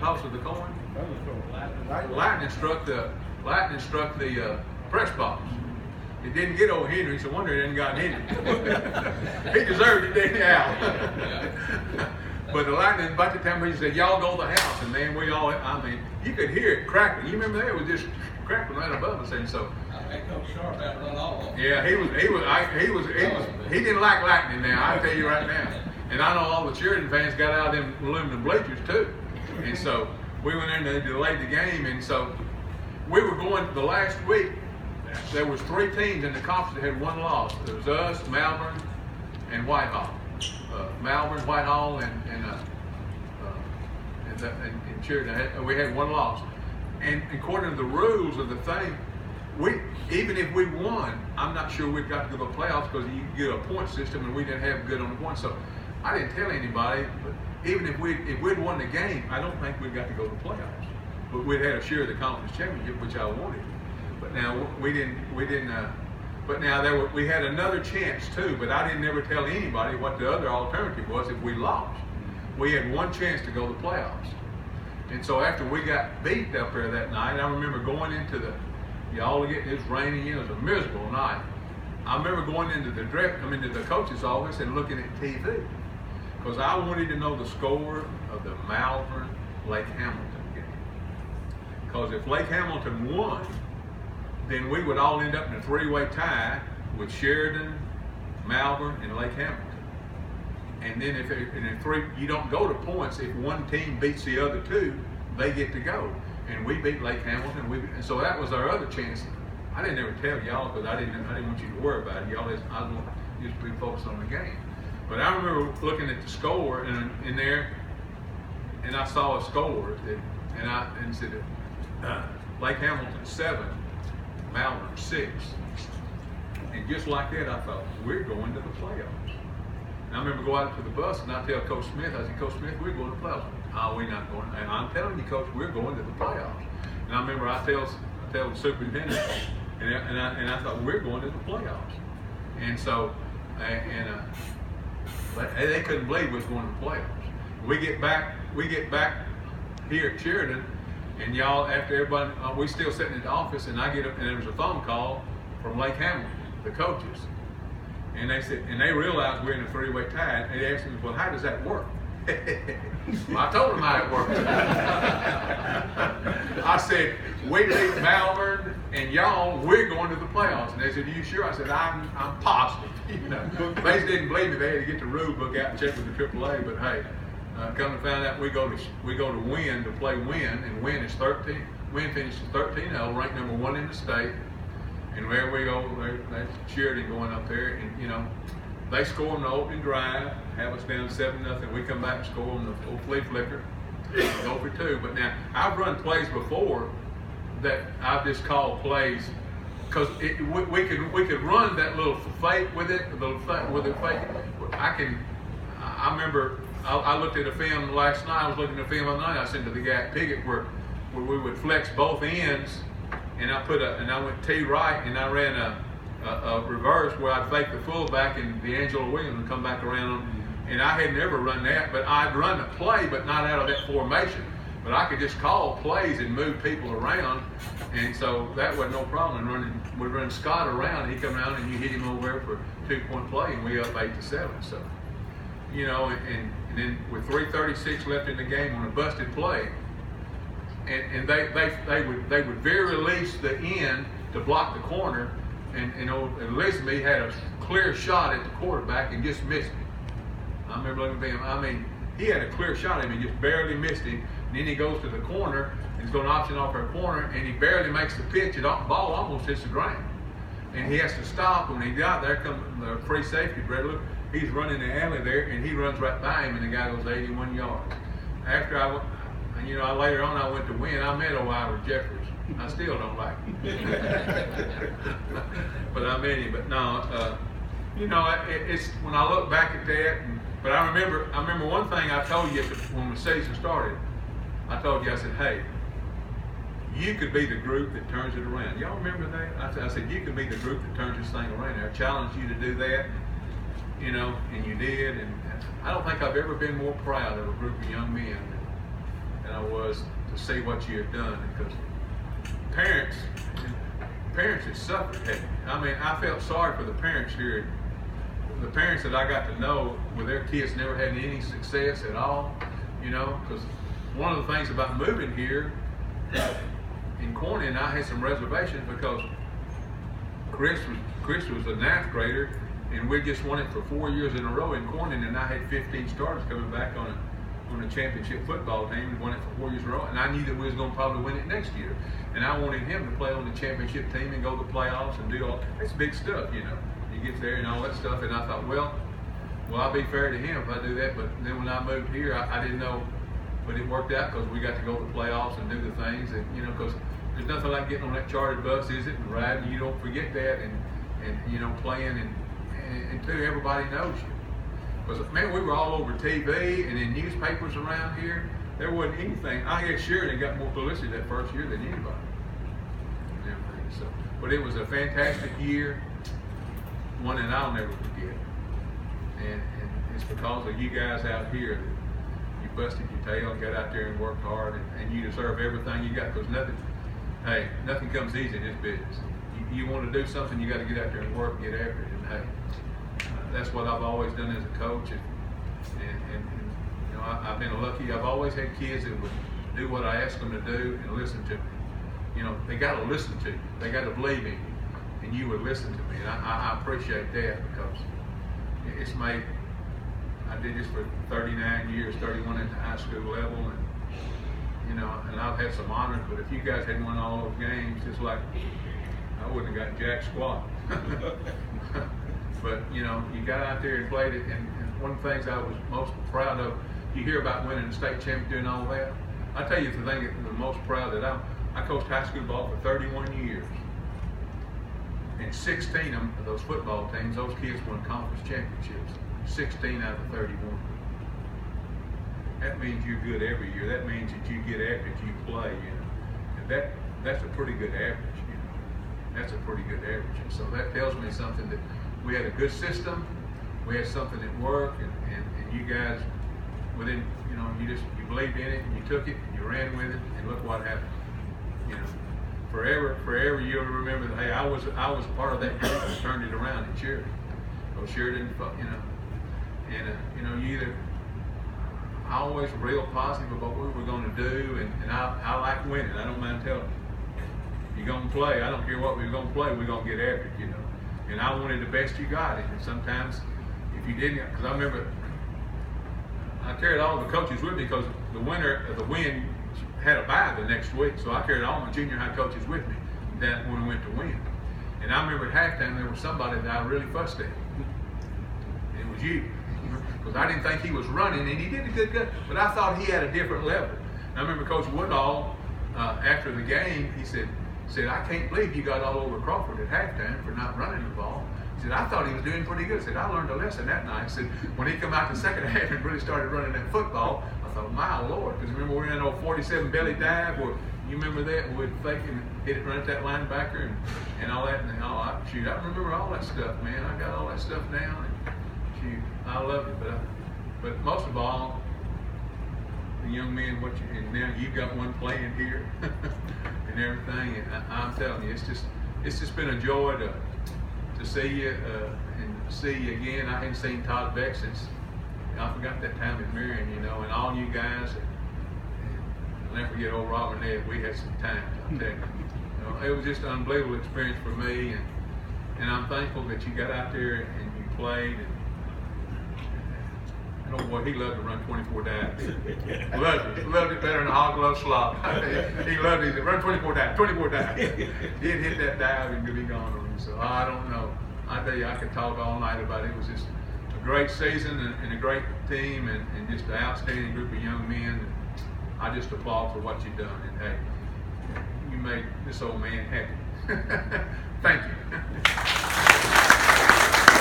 toss of the coin? Lightning struck the press box. It didn't get old Henry, so wonder it hadn't gotten Henry. He deserved it, didn't he, Al? But the lightning, by the time he said, y'all go to the house, and then we all, I mean, you could hear it crackling. You remember that? It was just crackling right above us, and so. I think Coach Sharp had run all. Yeah, he didn't like lightning now, I tell you right now. And I know all the Sheridan fans got out of them aluminum bleachers too. And so we went in and they delayed the game, and so we were going the last week. There was 3 teams in the conference that had 1 loss. It was us, Malvern, and Whitehall. Malvern, Whitehall, and Sheridan. We had 1 loss. And according to the rules of the thing, even if we won, I'm not sure we'd got to go to the playoffs because you get a point system, and we didn't have good on the points. So I didn't tell anybody. But even if we'd won the game, I don't think we'd got to go to the playoffs. But we'd had a share of the conference championship, which I wanted. But now we didn't. But now we had another chance too. But I didn't ever tell anybody what the other alternative was if we lost. We had 1 chance to go to the playoffs. And so after we got beat up there that night, I remember going into it was raining. It was a miserable night. I remember going into the coach's office and looking at TV because I wanted to know the score of the Malvern-Lake Hamilton game. Because if Lake Hamilton won, then we would all end up in a 3-way tie with Sheridan, Malvern, and Lake Hamilton. And then if you don't go to points, if one team beats the other 2, they get to go. And we beat Lake Hamilton, and so that was our other chance. I didn't ever tell y'all because I didn't want you to worry about it. I want you to be focused on the game. But I remember looking at the score in there, and I saw a score, and said Lake Hamilton 7, Malvern 6, and just like that, I thought we're going to the playoffs. And I remember going out to the bus, and I tell Coach Smith, I said, Coach Smith, we're going to the playoffs. Oh, we're not going. And I'm telling you, Coach, we're going to the playoffs. And I remember I tell the superintendent, and I thought we're going to the playoffs. And so, they couldn't believe we was going to the playoffs. We get back here at Sheridan, and y'all, after everybody, we still sitting in the office, and I get up, and there was a phone call from Lake Hamilton, the coaches, and they said, and they realized we're in a 3-way tie, and they asked me, well, how does that work? Well, I told them how it worked. I said, we beat Malvern and y'all, we're going to the playoffs. And they said, are you sure? I said, I'm positive. They just didn't believe me. They had to get the rule book out and check with the AAA. But hey, come to find out, we go to Wynn to play Wynn, and Wynn is 13. Wynn finishes 13-0, ranked number 1 in the state. And where we go, that's Sheridan going up there, and they score on the opening drive, have us down 7-0. We come back and score on the old flea flicker, go for 2. But now I've run plays before that I've just called plays because we could run that little fake with it, with the fake. I remember I looked at a film last night. I was looking at a film last night. I sent to the guy at Piggott where we would flex both ends, and I went T right, and I ran a reverse where I'd fake the fullback and D'Angelo Williams would come back around. And I had never run that, but I'd run the play, but not out of that formation. But I could just call plays and move people around, and so that wasn't no problem. We'd run Scott around, and he'd come around, and you hit him over there for a 2-point play, and we up 8-7. So, and then with 3:36 left in the game on a busted play, and they would very release the end to block the corner. And Elizabeth had a clear shot at the quarterback and just missed him. I remember looking at him. I mean, he had a clear shot at him and just barely missed him. And then he goes to the corner and he's going to option off our corner, and he barely makes the pitch. The ball almost hits the ground. And he has to stop. When he got there, comes the free safety, Brett. Look, he's running the alley there, and he runs right by him, and the guy goes 81 yards. After I went, later on I went to Wynn. I met O'Iver Jeffers. I still don't like him. But I met him. But no, it's when I look back at that. But I remember one thing I told you when the season started. I told you, I said, hey, you could be the group that turns it around. Y'all remember that? I said, you could be the group that turns this thing around. I challenged you to do that, and you did. And I don't think I've ever been more proud of a group of young men than I was see what you have done, because parents have suffered. I mean, I felt sorry for the parents here. The parents that I got to know where their kids never had any success at all, you know, because one of the things about moving here in Corning, I had some reservations because Chris was a ninth grader, and we just won it for 4 years in a row in Corning, and I had 15 starters coming back on a championship football team and won it for 4 years in a row, and I knew that we was going to probably win it next year, and I wanted him to play on the championship team and go to the playoffs and do all that's big stuff, you know. You get there and all that stuff, and I thought, well, I'll be fair to him if I do that. But then when I moved here, I didn't know, but it worked out because we got to go to the playoffs and do the things, and you know, because there's nothing like getting on that chartered bus, is it, and riding. You don't forget that, and you know, playing, and until everybody knows you. Because man, we were all over TV and in newspapers around here. There wasn't anything. I guess Sheridan got more publicity that first year than anybody. And everything. So, but it was a fantastic year, one that I'll never forget. And it's because of you guys out here that you busted your tail and got out there and worked hard, and you deserve everything you got, because nothing comes easy in this business. You want to do something, you got to get out there and work and get after it. And hey, that's what I've always done as a coach. And you know, I've been lucky. I've always had kids that would do what I asked them to do and listen to me. You know, they got to listen to you. They got to believe in you, and you would listen to me. And I appreciate that, because it's made. I did this for 39 years, 31 at the high school level, and you know, and I've had some honors. But if you guys hadn't won all those games, it's like I wouldn't have got jack squat. But you know, you got out there and played it, and one of the things I was most proud of, you hear about winning the state championship and all that. I tell you the thing that I'm most proud that I coached high school ball for 31 years. And 16 of those football teams, those kids won conference championships. 16 out of 31. That means you're good every year. That means that you get after it, you play, you know. And that's a pretty good average, you know. That's a pretty good average. And so that tells me something, that we had a good system, we had something that worked, and you guys, within, you know, you believed in it, and you took it, and you ran with it, and look what happened. You know, forever you'll remember that, hey, I was part of that group that turned it around in Sheridan. So Sheridan, you know, and you know, I always real positive about what we were going to do, and I like winning. I don't mind telling you. You're going to play. I don't care what we're going to play. We're going to get after it, you know. And I wanted the best you got it. And sometimes, if you didn't, because I remember I carried all the coaches with me, because the winner of the win had a bye the next week. So I carried all my junior high coaches with me that when we went to win. And I remember at halftime there was somebody that I really fussed at. And it was you. Because I didn't think he was running, and he did a good, but I thought he had a different level. And I remember Coach Woodall, after the game, he said, I can't believe you got all over Crawford at halftime for not running the ball. He said, I thought he was doing pretty good. He said, I learned a lesson that night. He said, when he come out the second half and really started running that football, I thought, my Lord. Because remember, we ran an old 47 belly dive, where you remember that? We'd fake and hit it, run at that linebacker and all that. And I remember all that stuff, man. I got all that stuff down. And shoot, I loved it. But most of all, the young men, and now you've got one playing here and everything. And I'm telling you, it's just been a joy to see you and see you again. I hadn't seen Todd Beck since I forgot that time at Marion, you know, and all you guys. And I'll never forget old Robert and Ed. We had some time, I'll tell you. You know, it was just an unbelievable experience for me, and I'm thankful that you got out there and you played. And oh boy, he loved to run 24 dives. Loved it better than a hog glove slop. He loved it. He said, run 24 dives. He'd hit that dive and be gone on him. So I don't know. I tell you, I could talk all night about it. It was just a great season and a great team and just an outstanding group of young men. And I just applaud for what you've done. And hey, you made this old man happy. Thank you.